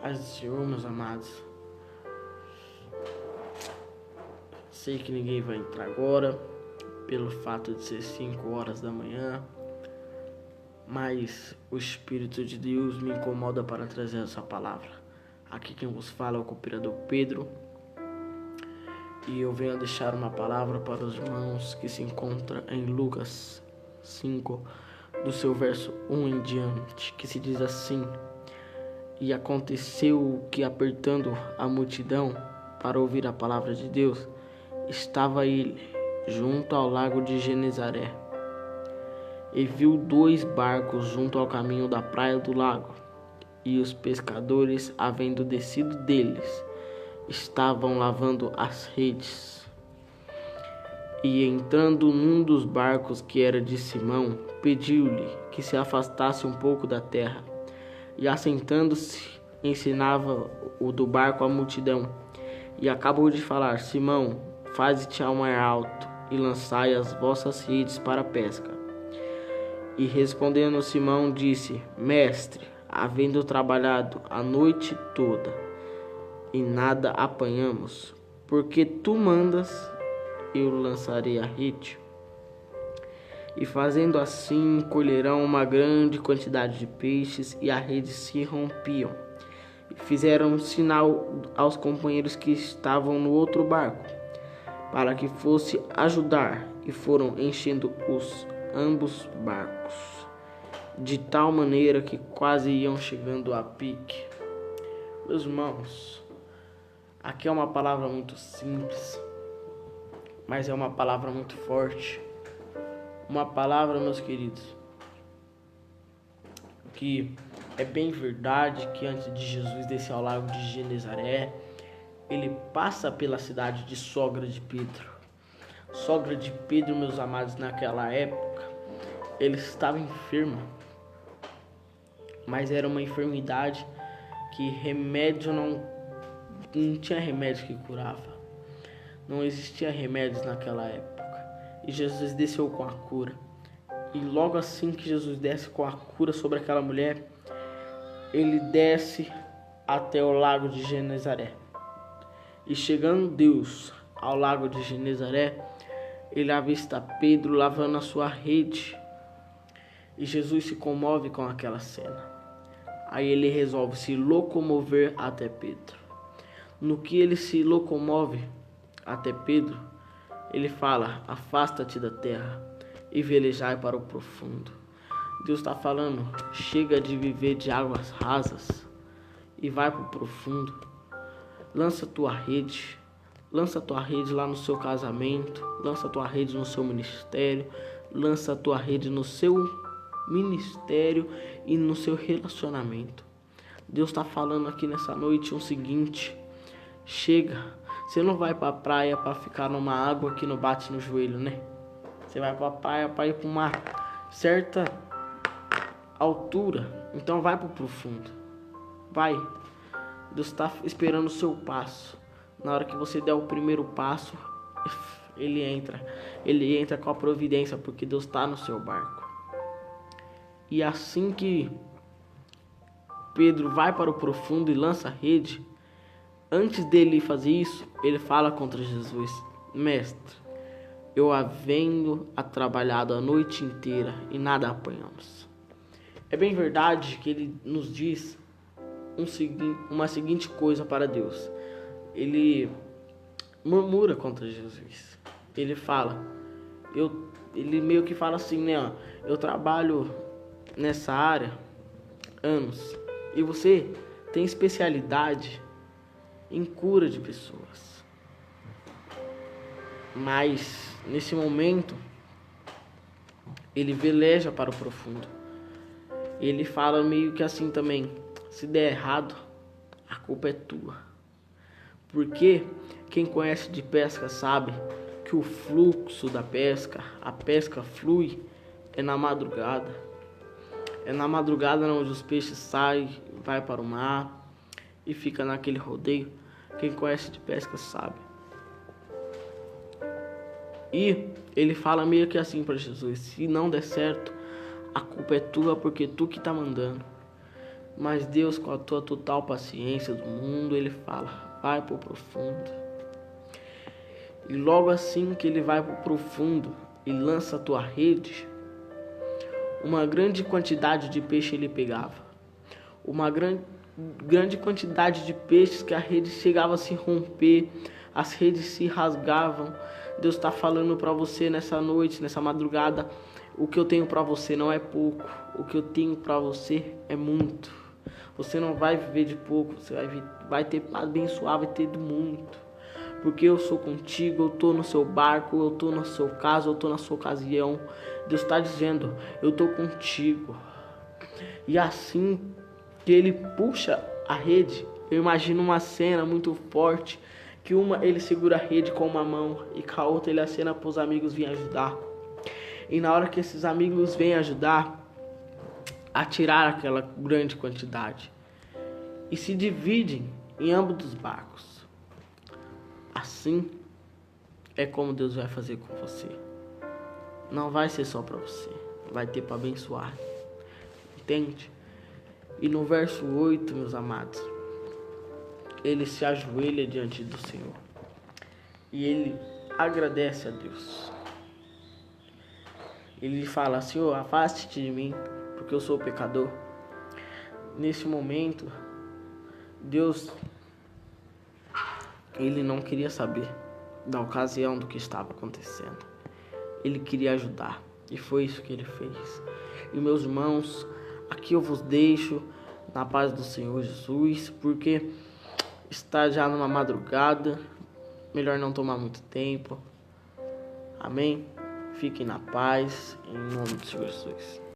Paz do Senhor, meus amados. Sei que ninguém vai entrar agora, pelo fato de ser 5 horas da manhã, mas o Espírito de Deus me incomoda para trazer essa palavra. Aqui quem vos fala é o cooperador Pedro, e eu venho deixar uma palavra para os irmãos que se encontra em Lucas 5, do seu verso 1 em diante, que se diz assim: E aconteceu que, apertando a multidão para ouvir a palavra de Deus, estava ele junto ao lago de Genezaré, e viu 2 barcos junto ao caminho da praia do lago, e os pescadores, havendo descido deles, estavam lavando as redes. E entrando num dos barcos, que era de Simão, pediu-lhe que se afastasse um pouco da terra, e assentando-se ensinava o do barco à multidão. E acabou de falar: Simão, faze-te ao mar alto e lançai as vossas redes para a pesca. E respondendo Simão, disse: Mestre, havendo trabalhado a noite toda e nada apanhamos, porque tu mandas, eu lançarei a rede. E fazendo assim, colherão uma grande quantidade de peixes, e a rede se rompiam. E fizeram um sinal aos companheiros que estavam no outro barco, para que fosse ajudar, e foram enchendo ambos barcos, de tal maneira que quase iam chegando a pique. Meus irmãos, aqui é uma palavra muito simples, mas é uma palavra muito forte. Uma palavra, meus queridos, que é bem verdade que antes de Jesus descer ao lago de Genezaré, ele passa pela cidade de sogra de Pedro. Sogra de Pedro, meus amados, naquela época, ele estava enferma, mas era uma enfermidade que remédio não tinha remédio que curava. Não existia remédios naquela época. E Jesus desceu com a cura. E logo assim que Jesus desce com a cura sobre aquela mulher, ele desce até o lago de Genezaré. E chegando Deus ao lago de Genezaré, ele avista Pedro lavando a sua rede. E Jesus se comove com aquela cena. Aí ele resolve se locomover até Pedro. No que ele se locomove até Pedro, ele fala: afasta-te da terra e velejai para o profundo. Deus está falando: chega de viver de águas rasas e vai para o profundo. Lança tua rede lá no seu casamento, lança tua rede no seu ministério, lança tua rede no seu ministério e no seu relacionamento. Deus está falando aqui nessa noite o seguinte: chega. Você não vai pra praia pra ficar numa água que não bate no joelho, né? Você vai pra praia pra ir pra uma certa altura. Então vai pro profundo. Vai. Deus está esperando o seu passo. Na hora que você der o primeiro passo, Ele entra. Ele entra com a providência, porque Deus está no seu barco. E assim que Pedro vai para o profundo e lança a rede, antes dele fazer isso, ele fala contra Jesus: Mestre, eu havendo trabalhado a noite inteira e nada apanhamos. É bem verdade que ele nos diz uma seguinte coisa para Deus. Ele murmura contra Jesus. Ele fala, ele meio que fala assim, né? Eu trabalho nessa área anos e você tem especialidade em cura de pessoas. Mas nesse momento ele veleja para o profundo. Ele fala meio que assim também: se der errado, a culpa é tua. Porque quem conhece de pesca sabe que o fluxo da pesca, a pesca flui, é na madrugada. É na madrugada onde os peixes saem, vai para o mar e fica naquele rodeio. Quem conhece de pesca sabe. E ele fala meio que assim para Jesus: se não der certo, a culpa é tua, porque tu que tá mandando. Mas Deus, com a tua total paciência do mundo, ele fala, vai pro profundo. E logo assim que ele vai pro profundo e lança a tua rede, uma grande quantidade de peixe ele pegava. Uma grande quantidade de peixes que a rede chegava a se romper, as redes se rasgavam. Deus está falando para você nessa noite, nessa madrugada, o que eu tenho para você não é pouco, o que eu tenho para você é muito. Você não vai viver de pouco, você vai ter abençoar, vai ter de muito. Porque eu sou contigo, eu estou no seu barco, eu estou no seu caso, eu estou na sua ocasião. Deus está dizendo, eu estou contigo. E assim que ele puxa a rede, eu imagino uma cena muito forte, que ele segura a rede com uma mão e com a outra ele acena para os amigos virem ajudar. E na hora que esses amigos vêm ajudar a tirar aquela grande quantidade e se dividem em ambos os barcos. Assim é como Deus vai fazer com você. Não vai ser só para você, vai ter para abençoar. Entende? E no verso 8, meus amados, ele se ajoelha diante do Senhor e ele agradece a Deus. Ele fala, Senhor, afaste-te de mim, porque eu sou pecador. Nesse momento, Deus, ele não queria saber da ocasião do que estava acontecendo. Ele queria ajudar, e foi isso que ele fez. E meus irmãos, aqui eu vos deixo na paz do Senhor Jesus, porque está já numa madrugada, melhor não tomar muito tempo. Amém? Fiquem na paz, em nome do Senhor Jesus.